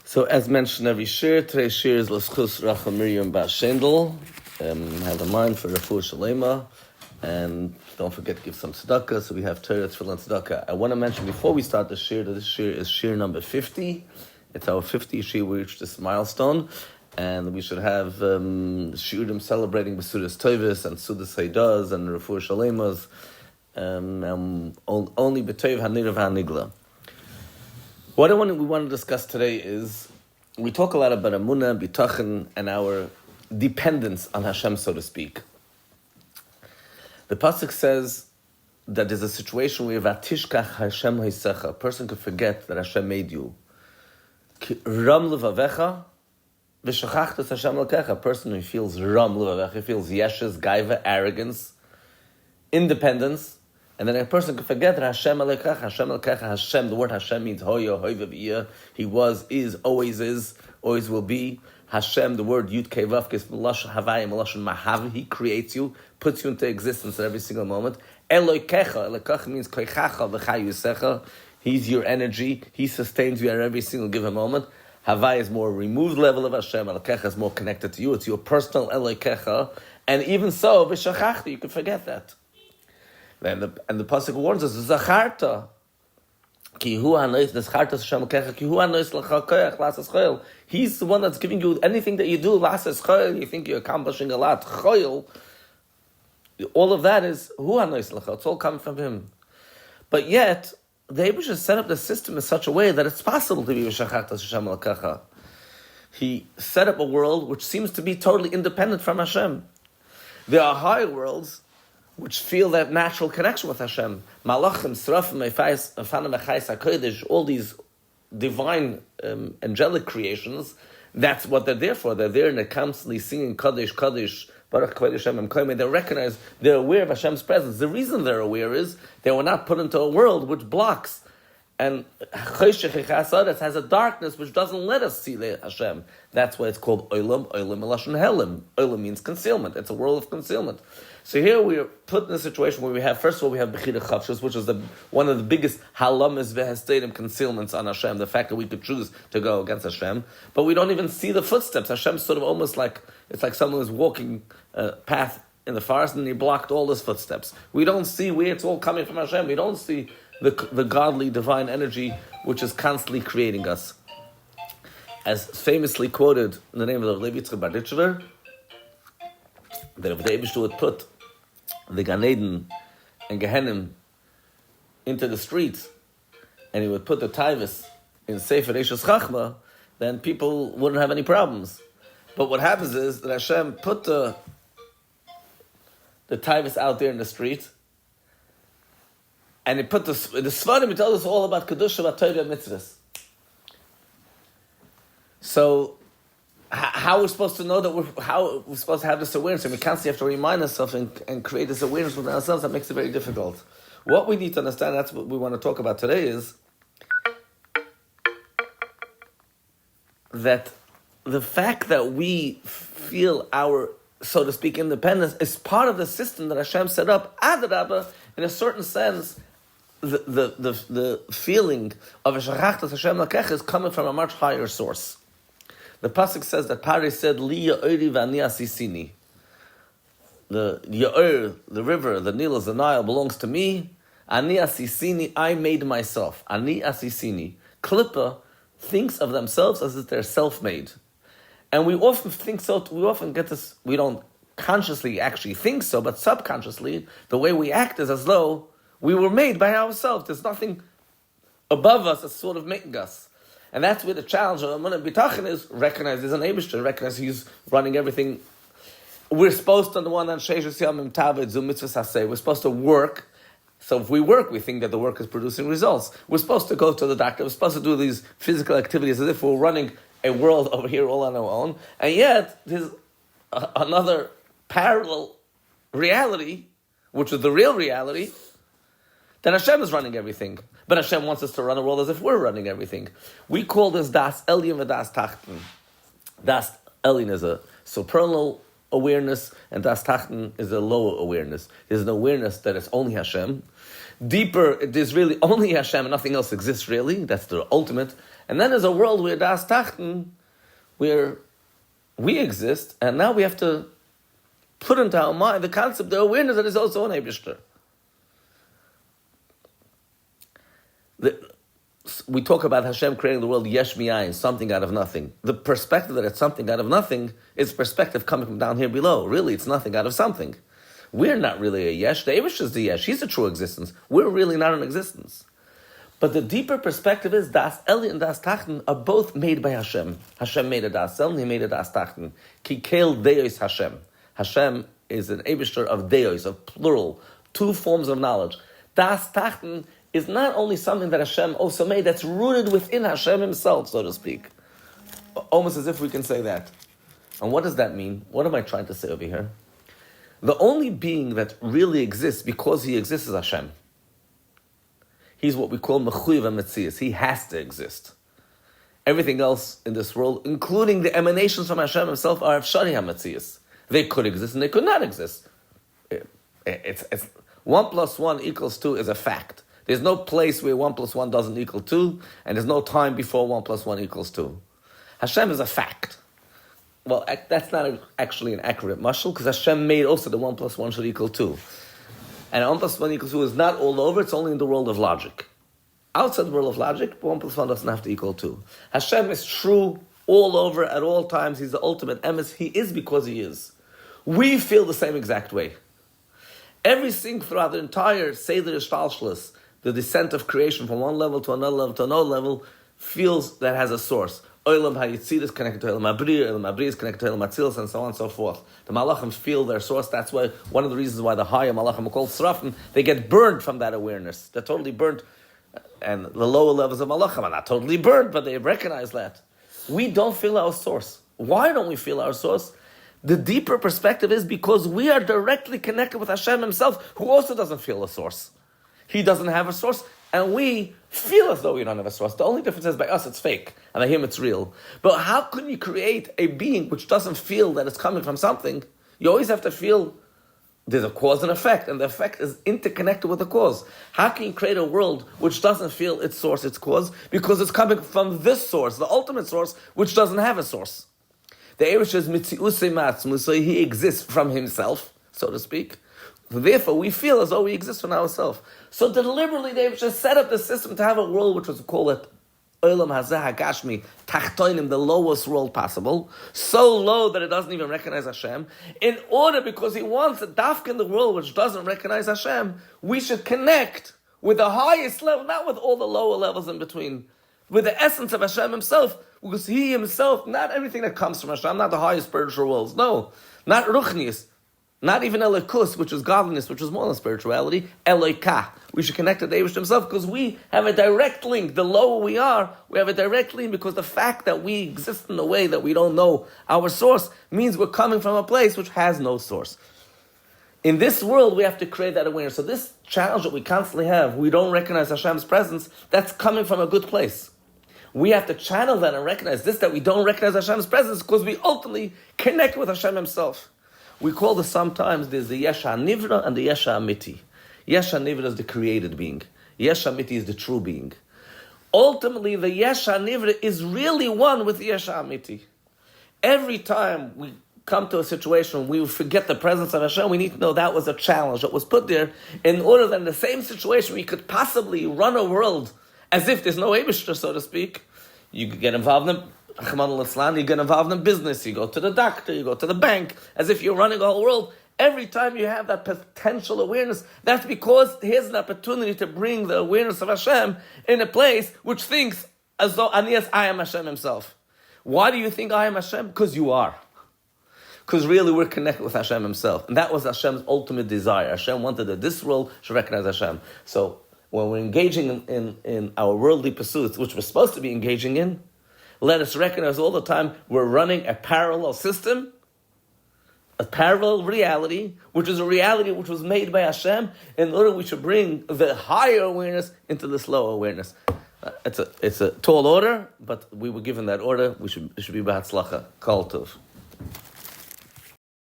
So, as mentioned every shir, today's shir is L'schus Rachel Miriam Bas Shendel. Have in mind for Refuah Shalema. And don't forget to give some tzedakah. So we have Torah, Tefillah, and tzedakah. I want to mention before we start the shir that this shir is shir number 50. It's our 50th shir. We reached this milestone. And we should have shiurim celebrating B'sudas Tovis and Sudas Haidas and Refuah Shalemas. Only B'toiv HaNirav HaNigla. What we want to discuss today is, we talk a lot about Emuna, Bitachon, and our dependence on Hashem, so to speak. The pasuk says that there's a situation where Vatishkach Hashem Hoisecha, a person could forget that Hashem made you. Ram levavecha, v'shachachtas Hashem lekecha, a person who feels ram levavecha, feels yeshes, gaiva, arrogance, independence. And then a person can forget that Hashem Alekecha, Hashem, the word Hashem means Hoya, Hoyva, He was, is, always will be. Hashem, the word Yud Kei Vav, is Melashon Havayim, Melashon Mahav, He creates you, puts you into existence at every single moment. Elokecha means Koichacha V'chayu. He's your energy, He sustains you at every single given moment. Havai is more removed level of Hashem, Alekecha is more connected to you, it's your personal Elokecha. And even so, V'shachachta, you can forget that. And the pasuk warns us, Zacharta, ki hu hanois nescharta Hashem kecha, ki hu hanois l'cha koyach lasas choyel. He's the one that's giving you anything that you do, lasas choyel. You think you're accomplishing a lot, choyel. All of that is hu hanois l'cha. It's all coming from Him. But yet, the Eibush has set up the system in such a way that it's possible to be v'shacharta Hashem kecha. He set up a world which seems to be totally independent from Hashem. There are higher worlds which feel that natural connection with Hashem. Malachim, Srafim, Efanim, Echais, HaKodesh, all these divine, angelic creations, that's what they're there for. They're there and they're constantly singing Kadesh, Kadesh, Baruch Kvod Hashem, Koimei. They recognize, they're aware of Hashem's presence. The reason they're aware is they were not put into a world which blocks. And Choshech Echasadas has a darkness which doesn't let us see Hashem. That's why it's called Olam, Olam Elashon Helim. Olam means concealment. It's a world of concealment. So here we are put in a situation where we have, first of all, we have Bechira Chavshus, which is one of the biggest halamas v'hestadim concealments on Hashem, the fact that we could choose to go against Hashem, but we don't even see the footsteps. Hashem's sort of almost like, it's like someone who's walking a path in the forest and he blocked all his footsteps. We don't see where it's all coming from Hashem. We don't see the godly, divine energy which is constantly creating us. As famously quoted in the name of the Levi Yitzchak Barditchever, that if the Eibishter would put the Gan Eden and Gehenim into the streets, and he would put the Taivas in Sefer Eishes Chachma, then people wouldn't have any problems. But what happens is that Hashem put the Taivas out there in the street, and he put the Svarim, he tells us all about Kedusha, Torah, Mitzvahs. So, how we're supposed to know that how we're supposed to have this awareness, and we constantly have to remind ourselves and create this awareness within ourselves, that makes it very difficult. What we need to understand, that's what we want to talk about today, is that the fact that we feel our, so to speak, independence is part of the system that Hashem set up. Adarabba, in a certain sense, the feeling of a shachachtas Hashem lakech is coming from a much higher source. The pasuk says that Pari said, "Li ya'ori v'ani asisini." The Ya'or, the river, the Nile, the Nile belongs to me. Ani asisini, I made myself. Ani asisini. Klippa thinks of themselves as if they're self-made, and we often think so. We often get this. We don't consciously actually think so, but subconsciously, the way we act is as though we were made by ourselves. There's nothing above us that's sort of making us. And that's where the challenge of Emuna Bitachon is, recognize there's an Eibishter, recognize He's running everything. We're supposed to, on the one hand, we're supposed to work. So if we work, we think that the work is producing results. We're supposed to go to the doctor, we're supposed to do these physical activities as if we're running a world over here all on our own. And yet, there's another parallel reality, which is the real reality, that Hashem is running everything. But Hashem wants us to run a world as if we're running everything. We call this Das Elyon and Das Tachten. Das Elyon is a supernal awareness, and Das Tachten is a lower awareness. There's an awareness that it's only Hashem. Deeper, there's really only Hashem and nothing else exists really. That's the ultimate. And then there's a world where Das Tachten, where we exist, and now we have to put into our mind the concept, the awareness that is also an Eibishter. We talk about Hashem creating the world yesh mi'ayin, something out of nothing. The perspective that it's something out of nothing is perspective coming from down here below. Really, it's nothing out of something. We're not really a yesh. The Eibush is the yesh. He's a true existence. We're really not an existence. But the deeper perspective is Das Eli and Das Tachten are both made by Hashem. Hashem made a Das El and He made a Das Tachten. Ki kel Deos Hashem. Hashem is an Eibishter of Deos, of plural, two forms of knowledge. Das Tachten is not only something that Hashem also made, that's rooted within Hashem Himself, so to speak. Almost as if we can say that. And what does that mean? What am I trying to say over here? The only being that really exists because He exists is Hashem. He's what we call Mechuyev HaMetzias. He has to exist. Everything else in this world, including the emanations from Hashem Himself, are Efshari HaMetzias. They could exist and they could not exist. It's 1 + 1 = 2 is a fact. There's no place where 1 + 1 doesn't equal 2, and there's no time before 1 + 1 = 2. Hashem is a fact. Well, that's not actually an accurate mashal, because Hashem made also the 1 + 1 should equal 2. And 1 + 1 = 2 is not all over, it's only in the world of logic. Outside the world of logic, 1 + 1 doesn't have to equal 2. Hashem is true all over, at all times. He's the ultimate emes. He is because He is. We feel the same exact way. Everything throughout the entire Seder Ishtalshlis, the descent of creation from one level to another level to another level, feels that has a source. Olam HaYitzir is connected to Olam HaBriya, Olam HaBriya is connected to Olam HaTzilas, and so on and so forth. The Malachim feel their source. That's why one of the reasons why the higher Malachim are called Srafim, they get burned from that awareness. They're totally burnt. And the lower levels of Malachim are not totally burnt, but they recognize that. We don't feel our source. Why don't we feel our source? The deeper perspective is because we are directly connected with Hashem Himself, who also doesn't feel a source. He doesn't have a source, and we feel as though we don't have a source. The only difference is by us it's fake, and by Him it's real. But how can you create a being which doesn't feel that it's coming from something? You always have to feel there's a cause and effect, and the effect is interconnected with the cause. How can you create a world which doesn't feel its source, its cause? Because it's coming from this source, the ultimate source, which doesn't have a source. The Eibush is mitziusei matzmu, so He exists from Himself, so to speak. Therefore, we feel as though we exist from ourselves. So deliberately, they just set up the system to have a world which was call it Olam Hazeh HaGashmi, Tachtoinim, the lowest world possible, so low that it doesn't even recognize Hashem, in order, because He wants a dafka in the world which doesn't recognize Hashem, we should connect with the highest level, not with all the lower levels in between, with the essence of Hashem Himself, because He Himself, not everything that comes from Hashem, not the highest spiritual worlds, no, not Ruchnius, not even Elikus, which is godliness, which is more than spirituality, Eloika. We should connect to the Eibush Himself because we have a direct link. The lower we are, we have a direct link because the fact that we exist in a way that we don't know our source means we're coming from a place which has no source. In this world, we have to create that awareness. So this challenge that we constantly have, we don't recognize Hashem's presence, that's coming from a good place. We have to channel that and recognize this, that we don't recognize Hashem's presence because we ultimately connect with Hashem Himself. We call this sometimes, there's the Yesh HaNivra and the Yesh HaAmiti. Yesh HaNivra is the created being. Yesh HaAmiti is the true being. Ultimately, the Yesh HaNivra is really one with the Yesh HaAmiti. Every time we come to a situation we forget the presence of Hashem, we need to know that was a challenge that was put there in order that in the same situation we could possibly run a world as if there's no Eibishter, so to speak. You could get involved in you get involved in business, you go to the doctor, you go to the bank, as if you're running the whole world. Every time you have that potential awareness, that's because here's an opportunity to bring the awareness of Hashem in a place which thinks as though, Anias, I am Hashem Himself. Why do you think I am Hashem? Because you are. Because really we're connected with Hashem Himself. And that was Hashem's ultimate desire. Hashem wanted that this world should recognize Hashem. So when we're engaging in our worldly pursuits, which we're supposed to be engaging in, let us recognize all the time we're running a parallel system, a parallel reality, which is a reality which was made by Hashem, in order we should bring the higher awareness into this lower awareness. It's a tall order, but we were given that order. We should be b'hatzlacha. Kol tov.